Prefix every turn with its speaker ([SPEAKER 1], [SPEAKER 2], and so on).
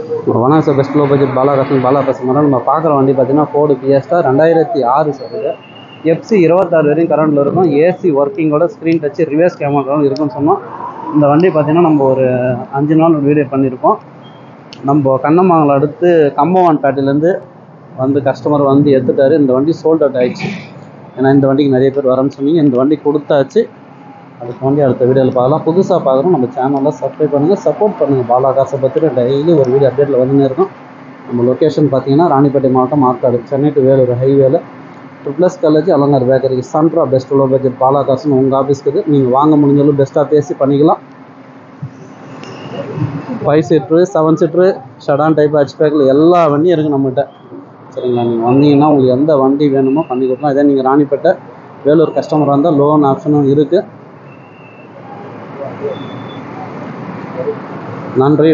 [SPEAKER 1] வணக்கம் sir, best low budget Bala கஸ்டமராக நம்ம பார்க்குற வண்டி பார்த்தீங்கன்னா ஃபோர்டு ஃபியஸ்டா 2006 சார். இது எஃப்சி 26 வரையும் கரண்டில் இருக்கும். ஏசி ஒர்க்கிங்கோட ஸ்க்ரீன் டச்சு ரிவர்ஸ் கேமராவும் இருக்குன்னு சொன்னோம். இந்த வண்டி பார்த்தீங்கன்னா நம்ம ஒரு 5 நாள் வீடியோ பண்ணியிருக்கோம். நம்ம கண்ணமாங்கலம் அடுத்து கம்பவான்பேட்டையிலேருந்து வந்து கஸ்டமர் வந்து எடுத்துட்டாரு. இந்த வண்டி சோல்ட் அவுட் ஆயிடுச்சு. ஏன்னா இந்த வண்டிக்கு நிறைய பேர் வரேன்னு சொன்னீங்க. இந்த வண்டி கொடுத்தாச்சு. அதுக்கு வண்டி அடுத்த வீடியோவில் பார்க்கலாம். புதுசாக பார்க்குறோம், நம்ம சேனலில் சப்ஸ்கிரைப் பண்ணுங்கள், சப்போர்ட் பண்ணுங்கள். பாலா காசை பற்றி டெய்லி ஒரு வீடியோ அப்டேட்டில் வந்துன்னு இருக்கும். நம்ம லொக்கேஷன் பார்த்தீங்கன்னா ராணிப்பேட்டை மாவட்டம் ஆற்காடு, சென்னை டு வேலூர் ஹைவேல ட்ரிப்ளஸ் காலேஜ் அலங்கார் பேக்கரி சென்ட்ரா பெஸ்ட் லோ பட்ஜெட் பாலா காசுன்னு உங்கள் ஆஃபீஸ்க்கு இருக்குது. நீங்கள் வாங்க முடிஞ்சாலும் பெஸ்ட்டாக பேசி பண்ணிக்கலாம். 5 சீட்ரு 7 சீட்ரு ஷடான் டைப் ஹேட்ச்பேக்கில் எல்லா வண்டியும் இருக்குது நம்மகிட்ட. சரிங்களா? நீங்கள் வந்தீங்கன்னா உங்களுக்கு எந்த வண்டி வேணுமோ பண்ணி கொடுக்கலாம். இதே நீங்கள் ராணிப்பேட்டை வேலூர் கஸ்டமராக இருந்தால் லோன் ஆப்ஷனும் இருக்குது. நன்றி.